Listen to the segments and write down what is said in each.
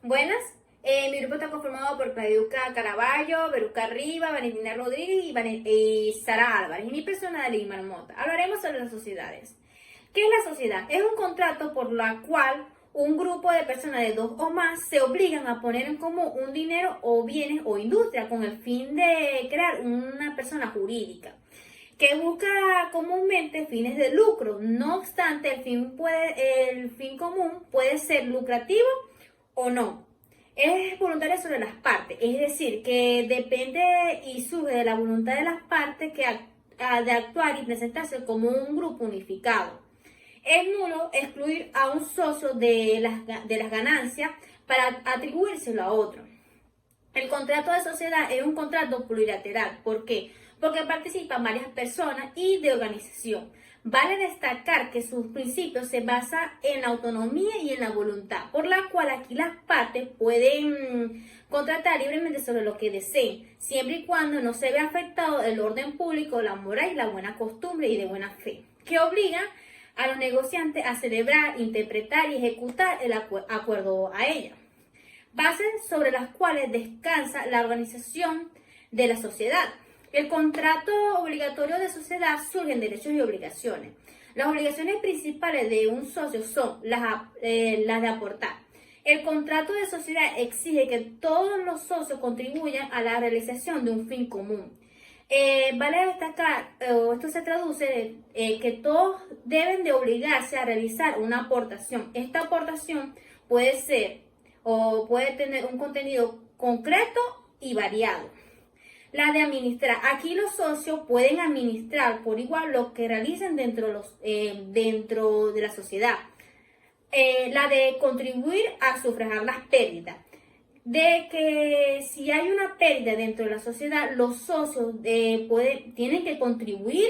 Buenas, mi grupo está conformado por Claudiuca Caraballo, Veruca Riva, Valentina Rodríguez y Sara Álvarez. Y mi persona de Lima Mota. Hablaremos sobre las sociedades. ¿Qué es la sociedad? Es un contrato por la cual un grupo de personas de dos o más se obligan a poner en común un dinero o bienes o industria con el fin de crear una persona jurídica que busca comúnmente fines de lucro. No obstante, el fin común puede ser lucrativo o no. Es voluntaria sobre las partes, es decir, que depende y surge de la voluntad de las partes de actuar y presentarse como un grupo unificado. Es nulo excluir a un socio de las ganancias para atribuírselo a otro. El contrato de sociedad es un contrato plurilateral. ¿Por qué? Porque participan varias personas y de organización. Vale destacar que sus principios se basan en la autonomía y en la voluntad, por la cual aquí las partes pueden contratar libremente sobre lo que deseen, siempre y cuando no se vea afectado el orden público, la moral y la buena costumbre y de buena fe, que obligan a los negociantes a celebrar, interpretar y ejecutar el acuerdo a ella. Bases sobre las cuales descansa la organización de la sociedad. El contrato obligatorio de sociedad surgen derechos y obligaciones. Las obligaciones principales de un socio son las de aportar. El contrato de sociedad exige que todos los socios contribuyan a la realización de un fin común. Vale destacar, esto se traduce que todos deben de obligarse a realizar una aportación. Esta aportación puede ser o puede tener un contenido concreto y variado. La de administrar. Aquí los socios pueden administrar por igual lo que realicen dentro de la sociedad. La de contribuir a sufragar las pérdidas. De que si hay una pérdida dentro de la sociedad, los socios tienen que contribuir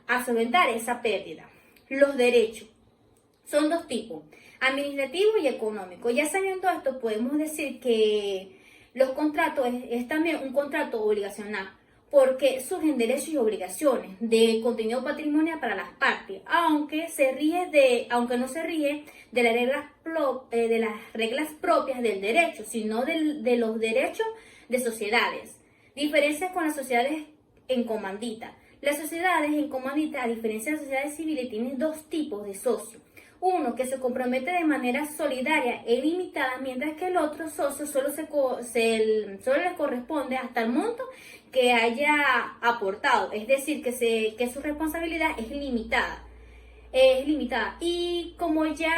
a solventar esa pérdida. Los derechos son dos tipos, administrativo y económico. Ya sabiendo esto, podemos decir que los contratos es también un contrato obligacional, porque surgen derechos y obligaciones de contenido patrimonial para las partes, aunque no se rige de las reglas propias del derecho, sino de los derechos de sociedades. Diferencias con las sociedades en comandita. Las sociedades en comandita, a diferencia de las sociedades civiles, tienen dos tipos de socios. Uno que se compromete de manera solidaria e ilimitada, mientras que el otro socio solo le corresponde hasta el monto que haya aportado, es decir, que su responsabilidad es limitada. Y como ya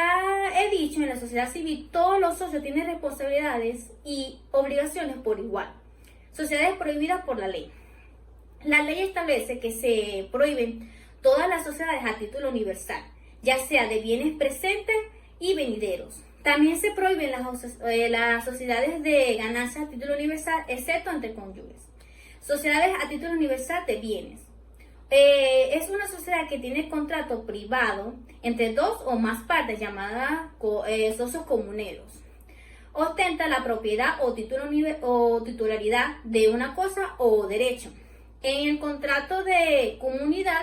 he dicho, en la sociedad civil todos los socios tienen responsabilidades y obligaciones por igual. Sociedades prohibidas por la ley. La ley establece que se prohíben todas las sociedades a título universal, ya sea de bienes presentes y venideros. También se prohíben las sociedades de ganancias a título universal, excepto entre cónyuges. Sociedades a título universal de bienes. Es una sociedad que tiene contrato privado entre dos o más partes, llamadas socios comuneros. Ostenta la propiedad o titularidad de una cosa o derecho. En el contrato de comunidad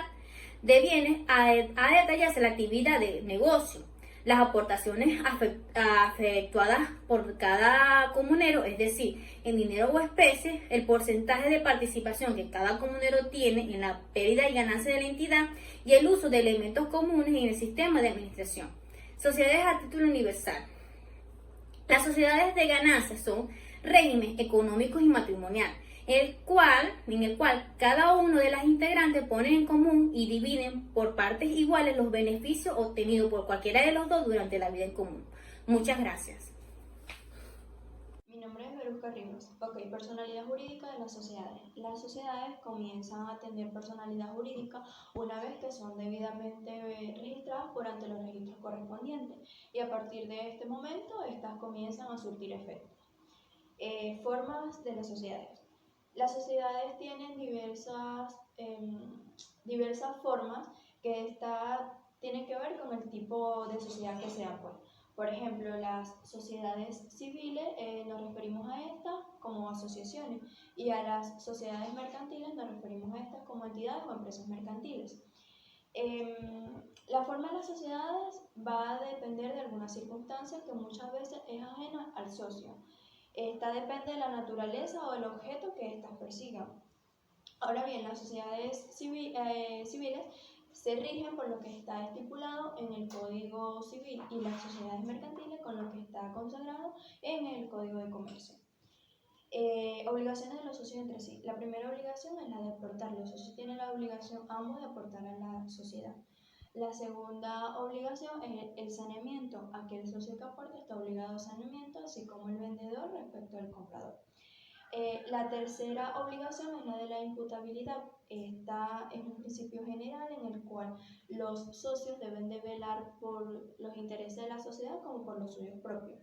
de bienes a detallarse la actividad de negocio, las aportaciones efectuadas por cada comunero, es decir, en dinero o especie, el porcentaje de participación que cada comunero tiene en la pérdida y ganancia de la entidad y el uso de elementos comunes en el sistema de administración. Sociedades a título universal. Las sociedades de ganancia son régimen económicos y matrimonial, en el cual cada uno de las integrantes pone en común y dividen por partes iguales los beneficios obtenidos por cualquiera de los dos durante la vida en común. Muchas gracias. Mi nombre es Veruca Rivas. Ok, personalidad jurídica de las sociedades. Las sociedades comienzan a tener personalidad jurídica una vez que son debidamente registradas por ante los registros correspondientes y a partir de este momento estas comienzan a surtir efecto. Formas de las sociedades. Las sociedades tienen diversas formas que tienen que ver con el tipo de sociedad que sean, pues. Por ejemplo, las sociedades civiles nos referimos a estas como asociaciones y a las sociedades mercantiles nos referimos a estas como entidades o empresas mercantiles. La forma de las sociedades va a depender de algunas circunstancias que muchas veces es ajena al socio. Esta depende de la naturaleza o del objeto que éstas persigan. Ahora bien, las sociedades civiles se rigen por lo que está estipulado en el Código Civil y las sociedades mercantiles con lo que está consagrado en el Código de Comercio. Obligaciones de los socios entre sí. La primera obligación es la de aportar. Los socios tienen la obligación ambos de aportar a la sociedad. La segunda obligación es el saneamiento. Aquel socio que aporta está obligado al saneamiento, así como el vendedor respecto al comprador. La tercera obligación es la de la imputabilidad. Esta es un principio general en el cual los socios deben de velar por los intereses de la sociedad como por los suyos propios.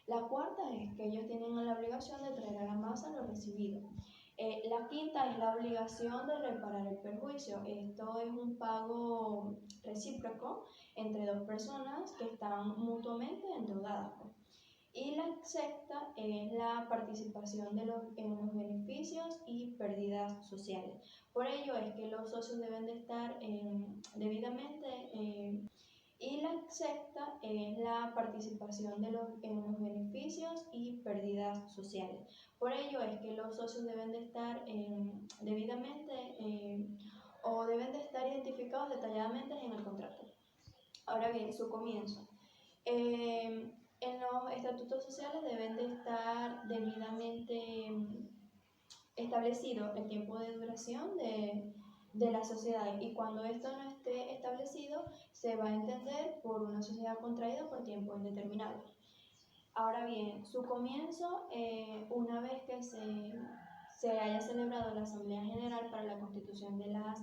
La cuarta es que ellos tienen la obligación de traer a la masa lo recibido. La quinta es la obligación de reparar el perjuicio. Esto es un pago recíproco entre dos personas que están mutuamente endeudadas. Y la sexta es la participación en los beneficios y pérdidas sociales. Por ello es que los socios deben de estar debidamente. Y la sexta es la participación en los beneficios y pérdidas sociales. Por ello es que los socios deben de estar debidamente o deben de estar identificados detalladamente en el contrato. Ahora bien, su comienzo. En los estatutos sociales deben de estar debidamente establecido el tiempo de duración de la sociedad, y cuando esto no esté establecido se va a entender por una sociedad contraída por tiempo indeterminado. Ahora bien, su comienzo, una vez que se haya celebrado la Asamblea General para la constitución de las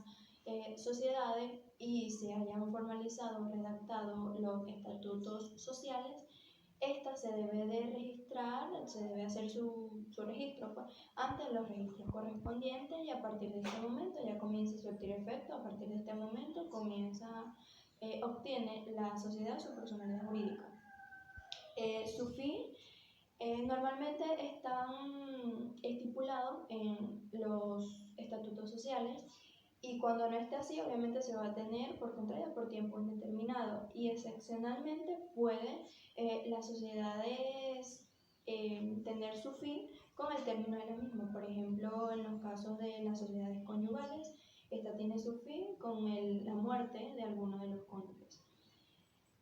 sociedades y se hayan formalizado o redactado los estatutos sociales, esta se debe de registrar, se debe hacer su registro ante los registros correspondientes, y a partir de este momento ya comienza a surtir efecto. A partir de este momento obtiene la sociedad su personalidad jurídica. Su fin normalmente están estipulados en los estatutos sociales, y cuando no esté así, obviamente se va a tener por contrario por tiempo indeterminado, y excepcionalmente pueden las sociedades tener su fin con el término de la misma. Por ejemplo, en los casos de las sociedades conyugales, esta tiene su fin con la muerte de alguno de los cónyuges.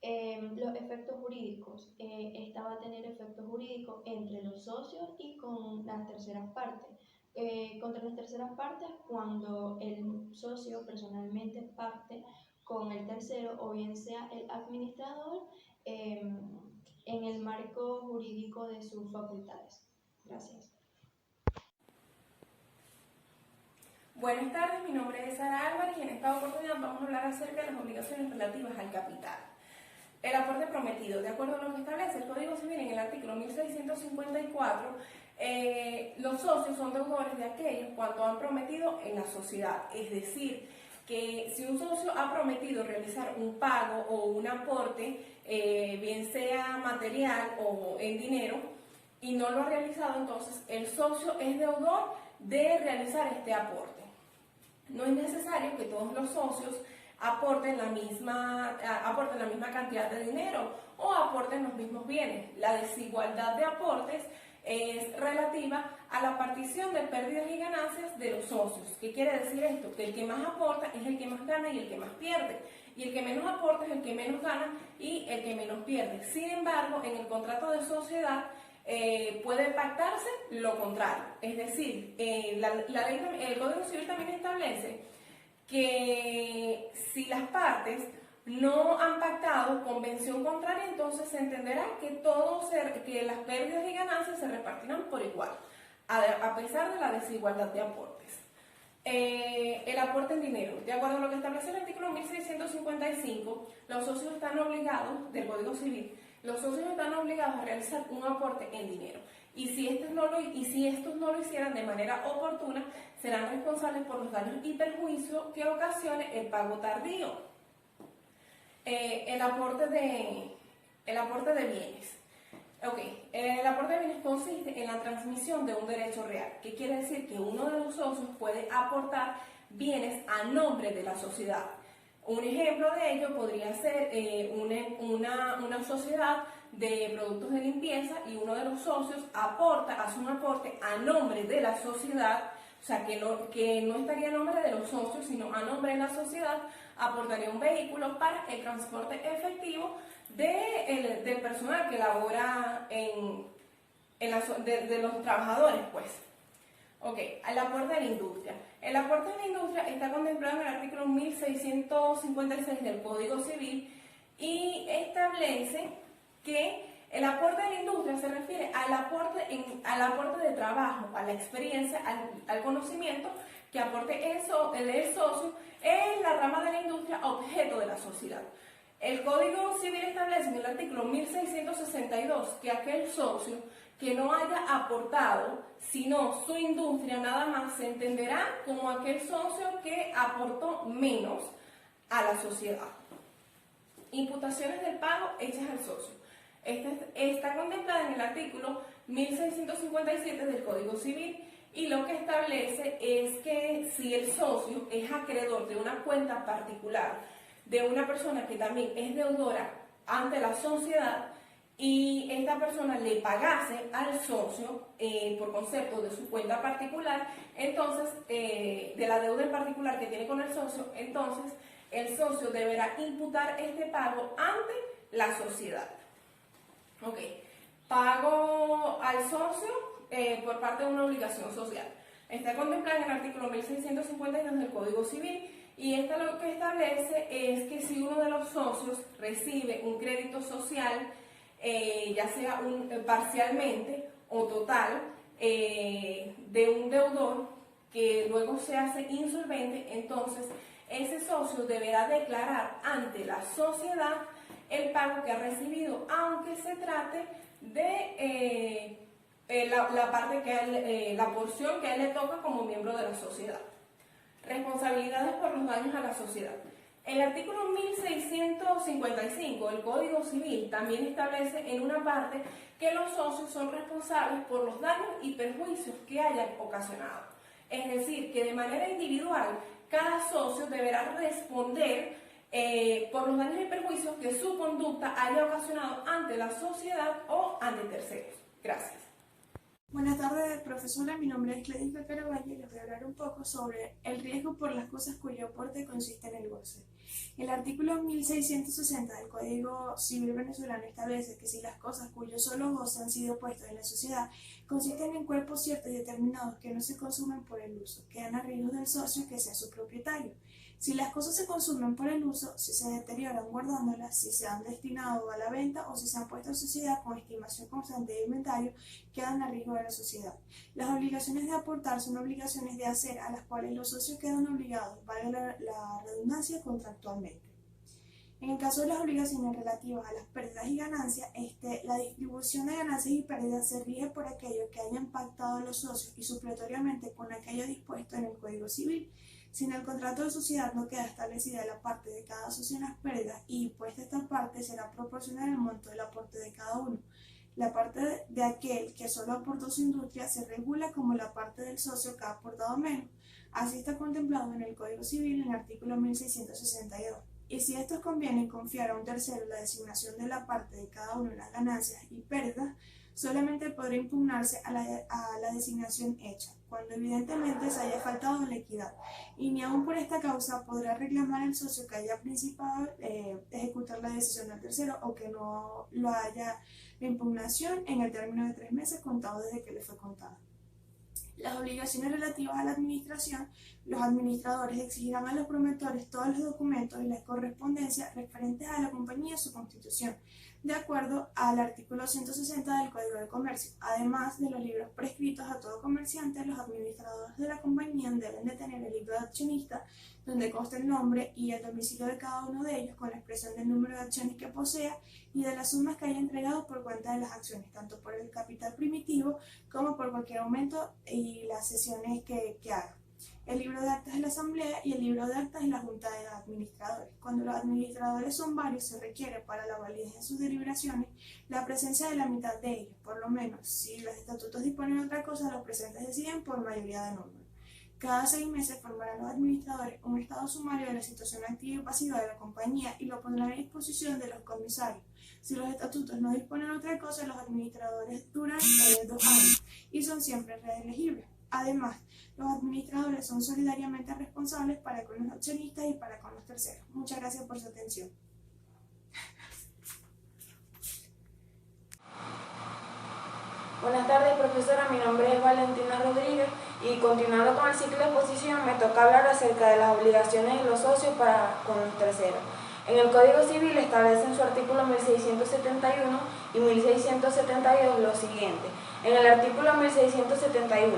Los efectos jurídicos. Esta va a tener efectos jurídicos entre los socios y con las terceras partes. Contra las terceras partes, cuando el socio personalmente pacte con el tercero, o bien sea el administrador, en el marco jurídico de sus facultades. Gracias. Buenas tardes, mi nombre es Sara Álvarez y en esta oportunidad vamos a hablar acerca de las obligaciones relativas al capital. El aporte prometido. De acuerdo a lo que establece el Código Civil en el artículo 1654, los socios son deudores de aquellos cuanto han prometido en la sociedad. Es decir, que si un socio ha prometido realizar un pago o un aporte, bien sea material o en dinero, y no lo ha realizado, entonces el socio es deudor de realizar este aporte. No es necesario que todos los socios aporten la misma cantidad de dinero o aporten los mismos bienes. La desigualdad de aportes es relativa a la partición de pérdidas y ganancias de los socios. ¿Qué quiere decir esto? Que el que más aporta es el que más gana y el que más pierde, y el que menos aporta es el que menos gana y el que menos pierde. Sin embargo, en el contrato de sociedad puede pactarse lo contrario. Es decir, el Código Civil también establece que si las partes no han pactado convención contraria, entonces se entenderá que que las pérdidas y ganancias se repartirán por igual, a pesar de la desigualdad de aportes. El aporte en dinero. De acuerdo a lo que establece el artículo 1655, los socios están obligados, del Código Civil, los socios están obligados a realizar un aporte en dinero. Y si estos no lo hicieran de manera oportuna, serán responsables por los daños y perjuicios que ocasione el pago tardío. El aporte de bienes. El aporte de bienes consiste en la transmisión de un derecho real. ¿Qué quiere decir? Que uno de los socios puede aportar bienes a nombre de la sociedad. Un ejemplo de ello podría ser una sociedad de productos de limpieza y uno de los socios hace un aporte a nombre de la sociedad, o sea, que no estaría a nombre de los socios, sino a nombre de la sociedad, aportaría un vehículo para el transporte efectivo del personal que labora de los trabajadores, pues. Ok, el aporte de la industria. El aporte de la industria está contemplado en el artículo 1656 del Código Civil y establece que el aporte de la industria se refiere al aporte de trabajo, a la experiencia, al conocimiento que aporte el socio en la rama de la industria objeto de la sociedad. El Código Civil establece en el artículo 1662 que aquel socio que no haya aportado, sino su industria nada más, se entenderá como aquel socio que aportó menos a la sociedad. Imputaciones del pago hechas al socio. Esta está contemplada en el artículo 1657 del Código Civil y lo que establece es que si el socio es acreedor de una cuenta particular de una persona que también es deudora ante la sociedad y esta persona le pagase al socio por concepto de su cuenta particular, entonces de la deuda en particular que tiene con el socio, entonces el socio deberá imputar este pago ante la sociedad. Ok, pago al socio por parte de una obligación social. Está contemplada en el artículo 1652 del Código Civil y esto lo que establece es que si uno de los socios recibe un crédito social, ya sea parcialmente o total, de un deudor que luego se hace insolvente, entonces ese socio deberá declarar ante la sociedad el pago que ha recibido, aunque se trate de la porción que a él le toca como miembro de la sociedad. Responsabilidades por los daños a la sociedad. El artículo 1655 del Código Civil también establece en una parte que los socios son responsables por los daños y perjuicios que hayan ocasionado. Es decir, que de manera individual cada socio deberá responder por los daños y perjuicios que su conducta haya ocasionado ante la sociedad o ante terceros. Gracias. Buenas tardes, profesora. Mi nombre es Cledica Caraballo y les voy a hablar un poco sobre el riesgo por las cosas cuyo aporte consiste en el goce. El artículo 1660 del Código Civil venezolano establece que si las cosas cuyo solo goce han sido puestas en la sociedad consisten en cuerpos ciertos y determinados que no se consumen por el uso, quedan a riesgo del socio que sea su propietario. Si las cosas se consumen por el uso, si se deterioran guardándolas, si se han destinado a la venta o si se han puesto en sociedad con estimación constante de inventario, quedan a riesgo de la sociedad. Las obligaciones de aportar son obligaciones de hacer a las cuales los socios quedan obligados, valga la redundancia, contractualmente. En el caso de las obligaciones relativas a las pérdidas y ganancias, la distribución de ganancias y pérdidas se rige por aquello que hayan pactado los socios y supletoriamente con aquello dispuesto en el Código Civil. Si en el contrato de sociedad no queda establecida la parte de cada socio en las pérdidas y impuesta esta parte será proporcional al monto del aporte de cada uno. La parte de aquel que solo aportó su industria se regula como la parte del socio que ha aportado menos. Así está contemplado en el Código Civil en el artículo 1662. Y si estos conviene confiar a un tercero la designación de la parte de cada uno en las ganancias y pérdidas, solamente podrá impugnarse a la designación hecha, cuando evidentemente se haya faltado la equidad, y ni aun por esta causa podrá reclamar el socio que haya principado ejecutar la decisión del tercero o que no lo haya la impugnación en el término de 3 meses contado desde que le fue contada. Las obligaciones relativas a la administración, los administradores exigirán a los promotores todos los documentos y la correspondencia referentes a la compañía y su constitución, de acuerdo al artículo 160 del Código de Comercio. Además de los libros prescritos a todo comerciante, los administradores de la compañía deben de tener el libro de accionista, donde consta el nombre y el domicilio de cada uno de ellos con la expresión del número de acciones que posea y de las sumas que haya entregado por cuenta de las acciones, tanto por el capital primitivo como por cualquier aumento y las sesiones que haga. El libro de actas de la asamblea y el libro de actas de la junta de administradores. Cuando los administradores son varios, se requiere para la validez de sus deliberaciones la presencia de la mitad de ellos, por lo menos. Si los estatutos disponen otra cosa, los presentes deciden por mayoría de número. Cada 6 meses formarán los administradores un estado sumario de la situación activa y pasiva de la compañía y lo pondrán a disposición de los comisarios Si los estatutos no disponen otra cosa, los administradores duran 2 años y son siempre reelegibles. Además, los administradores son solidariamente responsables para con los accionistas y para con los terceros. Muchas gracias por su atención. Buenas tardes, profesora. Mi nombre es Valentina Rodríguez y continuando con el ciclo de exposición me toca hablar acerca de las obligaciones de los socios para con los terceros. En el Código Civil establece en su artículo 1671 y 1672 lo siguiente. En el artículo 1671,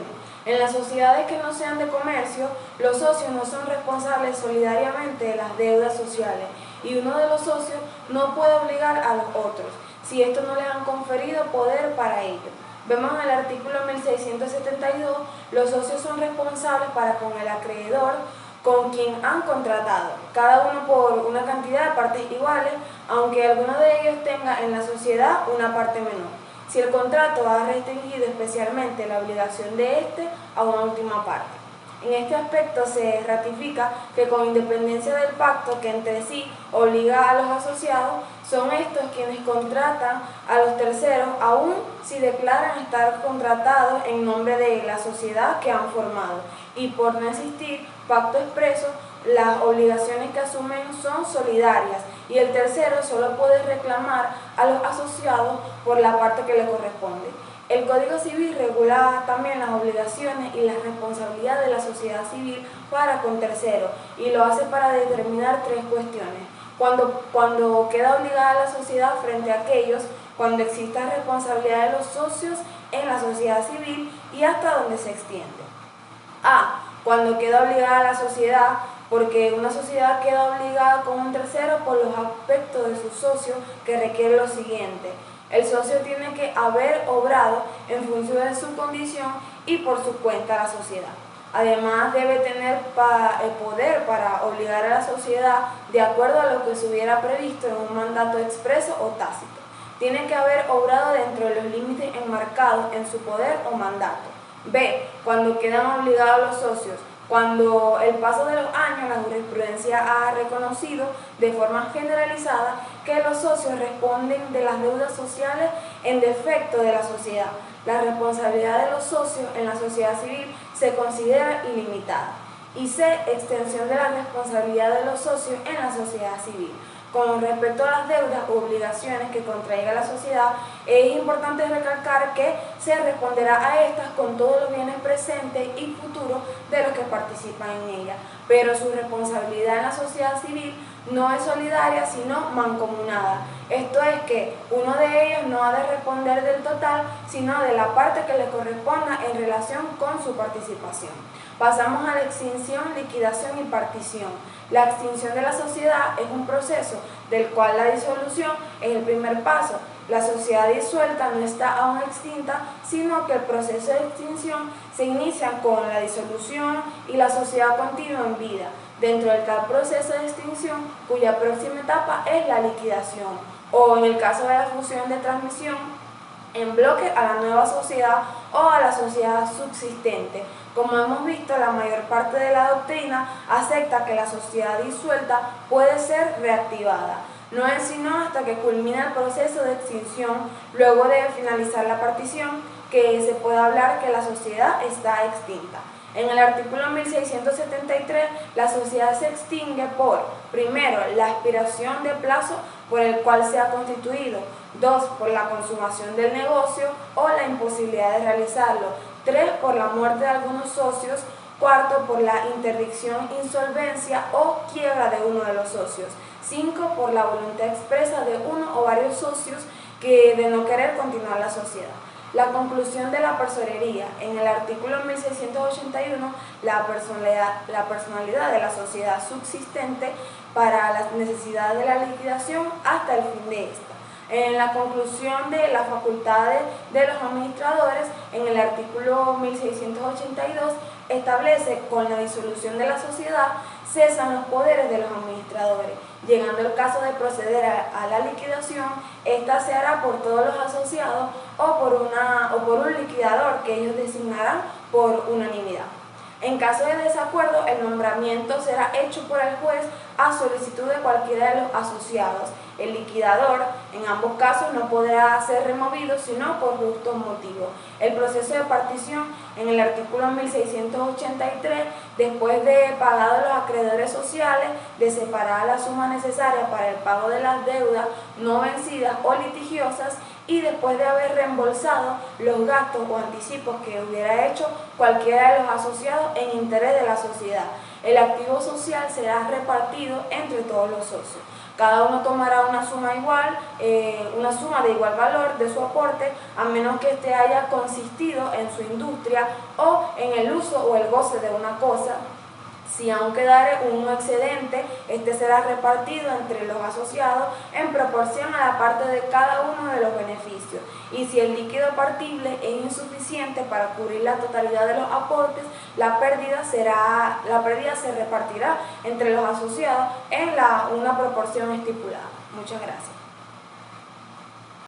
en las sociedades que no sean de comercio, los socios no son responsables solidariamente de las deudas sociales y uno de los socios no puede obligar a los otros si estos no les han conferido poder para ello. Vemos en el artículo 1672, los socios son responsables para con el acreedor con quien han contratado, cada uno por una cantidad de partes iguales, aunque alguno de ellos tenga en la sociedad una parte menor, si el contrato ha restringido especialmente la obligación de éste a una última parte. En este aspecto se ratifica que con independencia del pacto que entre sí obliga a los asociados, son estos quienes contratan a los terceros, aun si declaran estar contratados en nombre de la sociedad que han formado, y por no existir pacto expreso, las obligaciones que asumen son solidarias y el tercero solo puede reclamar a los asociados por la parte que le corresponde. El Código Civil regula también las obligaciones y las responsabilidades de la sociedad civil para con terceros y lo hace para determinar 3 cuestiones. Cuando queda obligada la sociedad frente a aquellos, cuando exista responsabilidad de los socios en la sociedad civil y hasta donde se extiende. A. Cuando queda obligada la sociedad, porque una sociedad queda obligada con un tercero por los aspectos de sus socios que requiere lo siguiente. El socio tiene que haber obrado en función de su condición y por su cuenta a la sociedad. Además, debe tener el poder para obligar a la sociedad de acuerdo a lo que se hubiera previsto en un mandato expreso o tácito. Tiene que haber obrado dentro de los límites enmarcados en su poder o mandato. B. Cuando quedan obligados los socios. Cuando el paso de los años la jurisprudencia ha reconocido de forma generalizada que los socios responden de las deudas sociales en defecto de la sociedad. La responsabilidad de los socios en la sociedad civil se considera ilimitada. Y C. Extensión de la responsabilidad de los socios en la sociedad civil. Con respecto a las deudas u obligaciones que contraiga la sociedad, es importante recalcar que se responderá a estas con todos los bienes presentes y futuros de los que participan en ella, pero su responsabilidad en la sociedad civil no es solidaria sino mancomunada. Esto es que uno de ellos no ha de responder del total, sino de la parte que le corresponda en relación con su participación. Pasamos a la extinción, liquidación y partición. La extinción de la sociedad es un proceso del cual la disolución es el primer paso. La sociedad disuelta no está aún extinta, sino que el proceso de extinción se inicia con la disolución y la sociedad continúa en vida, dentro del tal proceso de extinción cuya próxima etapa es la liquidación, o en el caso de la fusión de transmisión, en bloque a la nueva sociedad o a la sociedad subsistente. Como hemos visto, la mayor parte de la doctrina acepta que la sociedad disuelta puede ser reactivada. No es sino hasta que culmina el proceso de extinción, luego de finalizar la partición, que se puede hablar que la sociedad está extinta. En el artículo 1673, la sociedad se extingue por, primero, la expiración de plazo por el cual se ha constituido, 2, por la consumación del negocio o la imposibilidad de realizarlo, 3, por la muerte de algunos socios, 4, por la interdicción, insolvencia o quiebra de uno de los socios, 5, por la voluntad expresa de uno o varios socios de no querer continuar la sociedad. La conclusión de la personería. En el artículo 1681, la personalidad de la sociedad subsistente para las necesidades de la liquidación hasta el fin de esta. En la conclusión de las facultades de los administradores, en el artículo 1682, establece con la disolución de la sociedad cesan los poderes de los administradores. Llegando el caso de proceder a la liquidación, esta se hará por todos los asociados o por un liquidador que ellos designarán por unanimidad. En caso de desacuerdo, el nombramiento será hecho por el juez a solicitud de cualquiera de los asociados. El liquidador En ambos casos no podrá ser removido sino por justos motivos. El proceso de partición en el artículo 1683, después de pagados los acreedores sociales, de separar la suma necesaria para el pago de las deudas no vencidas o litigiosas y después de haber reembolsado los gastos o anticipos que hubiera hecho cualquiera de los asociados en interés de la sociedad. El activo social será repartido entre todos los socios. Cada uno tomará una suma de igual valor de su aporte, a menos que éste haya consistido en su industria o en el uso o el goce de una cosa. Si aún quedare un excedente, este será repartido entre los asociados en proporción a la parte de cada uno de los beneficios. Y si el líquido partible es insuficiente para cubrir la totalidad de los aportes, la pérdida se repartirá entre los asociados en una proporción estipulada. Muchas gracias.